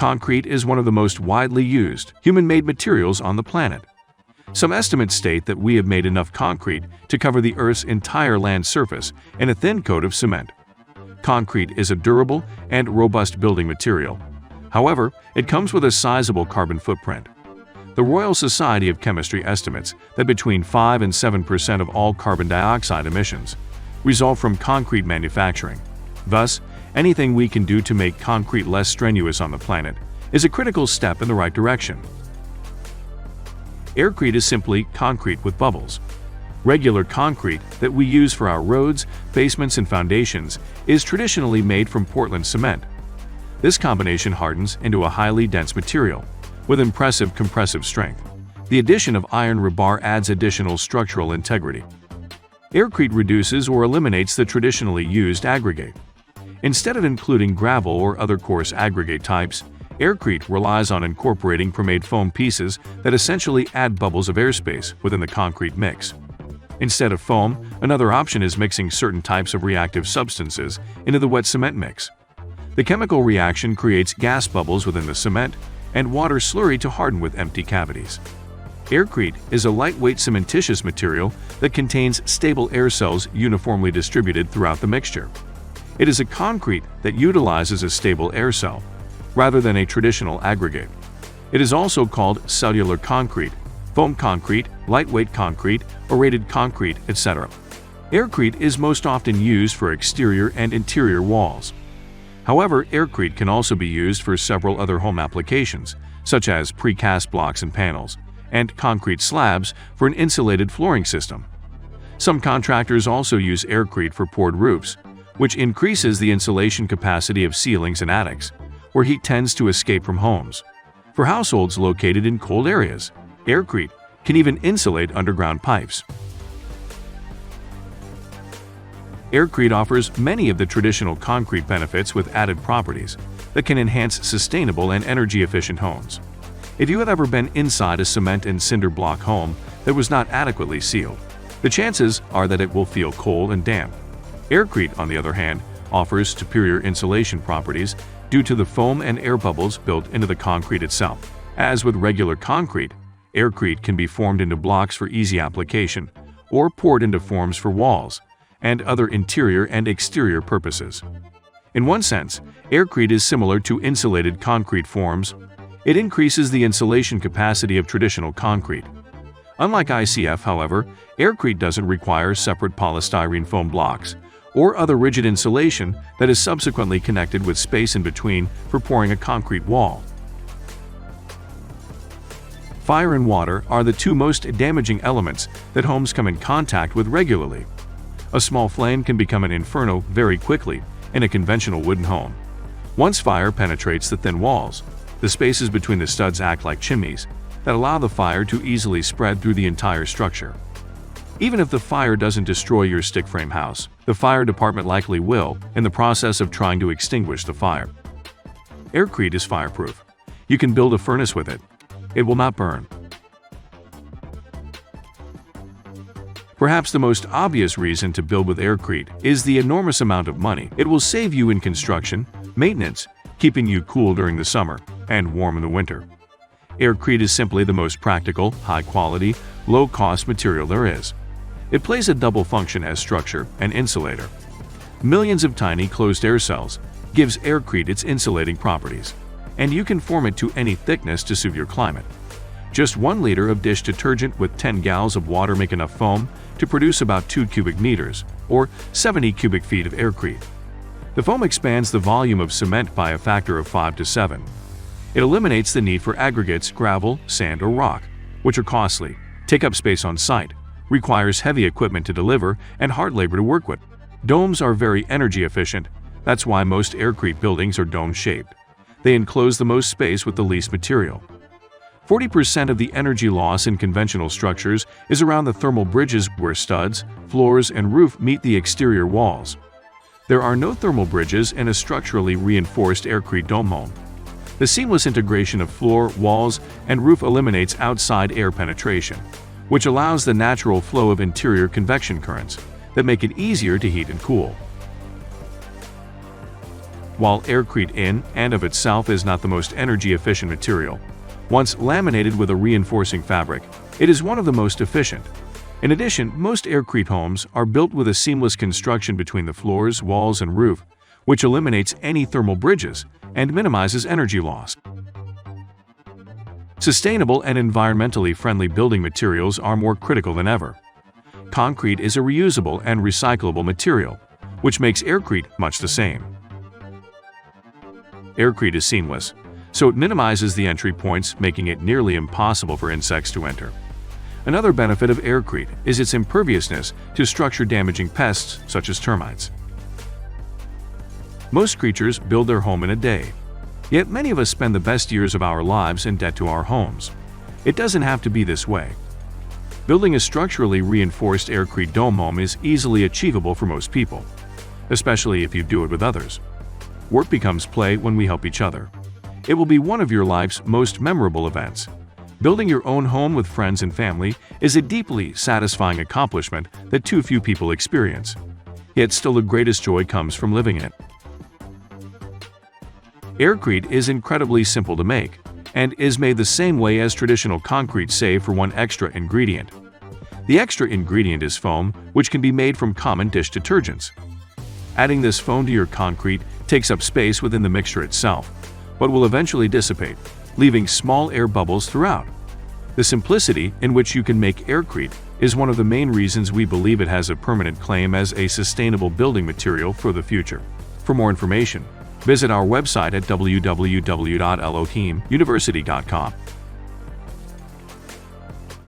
Concrete is one of the most widely used, human-made materials on the planet. Some estimates state that we have made enough concrete to cover the Earth's entire land surface in a thin coat of cement. Concrete is a durable and robust building material. However, it comes with a sizable carbon footprint. The Royal Society of Chemistry estimates that between 5 and 7% of all carbon dioxide emissions result from concrete manufacturing. Thus, anything we can do to make concrete less strenuous on the planet is a critical step in the right direction. Aircrete is simply concrete with bubbles. Regular concrete that we use for our roads, basements, and foundations is traditionally made from Portland cement. This combination hardens into a highly dense material with impressive compressive strength. The addition of iron rebar adds additional structural integrity. Aircrete reduces or eliminates the traditionally used aggregate. Instead of including gravel or other coarse aggregate types, Aircrete relies on incorporating pre-made foam pieces that essentially add bubbles of airspace within the concrete mix. Instead of foam, another option is mixing certain types of reactive substances into the wet cement mix. The chemical reaction creates gas bubbles within the cement and water slurry to harden with empty cavities. Aircrete is a lightweight cementitious material that contains stable air cells uniformly distributed throughout the mixture. It is a concrete that utilizes a stable air cell, rather than a traditional aggregate. It is also called cellular concrete, foam concrete, lightweight concrete, aerated concrete, etc. Aircrete is most often used for exterior and interior walls. However, aircrete can also be used for several other home applications, such as precast blocks and panels, and concrete slabs for an insulated flooring system. Some contractors also use aircrete for poured roofs, which increases the insulation capacity of ceilings and attics, where heat tends to escape from homes. For households located in cold areas, aircrete can even insulate underground pipes. Aircrete offers many of the traditional concrete benefits with added properties that can enhance sustainable and energy-efficient homes. If you have ever been inside a cement and cinder block home that was not adequately sealed, the chances are that it will feel cold and damp. Aircrete, on the other hand, offers superior insulation properties due to the foam and air bubbles built into the concrete itself. As with regular concrete, aircrete can be formed into blocks for easy application or poured into forms for walls and other interior and exterior purposes. In one sense, aircrete is similar to insulated concrete forms. It increases the insulation capacity of traditional concrete. Unlike ICF, however, aircrete doesn't require separate polystyrene foam blocks or other rigid insulation that is subsequently connected with space in between for pouring a concrete wall. Fire and water are the two most damaging elements that homes come in contact with regularly. A small flame can become an inferno very quickly in a conventional wooden home. Once fire penetrates the thin walls, the spaces between the studs act like chimneys that allow the fire to easily spread through the entire structure. Even if the fire doesn't destroy your stick frame house, the fire department likely will in the process of trying to extinguish the fire. Aircrete is fireproof. You can build a furnace with it. It will not burn. Perhaps the most obvious reason to build with aircrete is the enormous amount of money it will save you in construction, maintenance, keeping you cool during the summer, and warm in the winter. Aircrete is simply the most practical, high-quality, low-cost material there is. It plays a double function as structure and insulator. Millions of tiny closed air cells gives aircrete its insulating properties, and you can form it to any thickness to suit your climate. Just 1 liter of dish detergent with 10 gallons of water make enough foam to produce about 2 cubic meters, or 70 cubic feet of aircrete. The foam expands the volume of cement by a factor of 5 to 7. It eliminates the need for aggregates, gravel, sand, or rock, which are costly, take up space on site, requires heavy equipment to deliver, and hard labor to work with. Domes are very energy efficient. That's why most aircrete buildings are dome-shaped. They enclose the most space with the least material. 40% of the energy loss in conventional structures is around the thermal bridges where studs, floors, and roof meet the exterior walls. There are no thermal bridges in a structurally reinforced aircrete dome home. The seamless integration of floor, walls, and roof eliminates outside air penetration, which allows the natural flow of interior convection currents that make it easier to heat and cool. While Aircrete in and of itself is not the most energy-efficient material, once laminated with a reinforcing fabric, it is one of the most efficient. In addition, most Aircrete homes are built with a seamless construction between the floors, walls, and roof, which eliminates any thermal bridges and minimizes energy loss. Sustainable and environmentally friendly building materials are more critical than ever. Concrete is a reusable and recyclable material, which makes Aircrete much the same. Aircrete is seamless, so it minimizes the entry points, making it nearly impossible for insects to enter. Another benefit of Aircrete is its imperviousness to structure-damaging pests such as termites. Most creatures build their home in a day, yet many of us spend the best years of our lives in debt to our homes. It doesn't have to be this way. Building a structurally reinforced Aircrete dome home is easily achievable for most people, especially if you do it with others. Work becomes play when we help each other. It will be one of your life's most memorable events. Building your own home with friends and family is a deeply satisfying accomplishment that too few people experience. Yet still the greatest joy comes from living it. Aircrete is incredibly simple to make and is made the same way as traditional concrete save for one extra ingredient. The extra ingredient is foam, which can be made from common dish detergents. Adding this foam to your concrete takes up space within the mixture itself, but will eventually dissipate, leaving small air bubbles throughout. The simplicity in which you can make Aircrete is one of the main reasons we believe it has a permanent claim as a sustainable building material for the future. For more information, visit our website at www.elohimuniversity.com.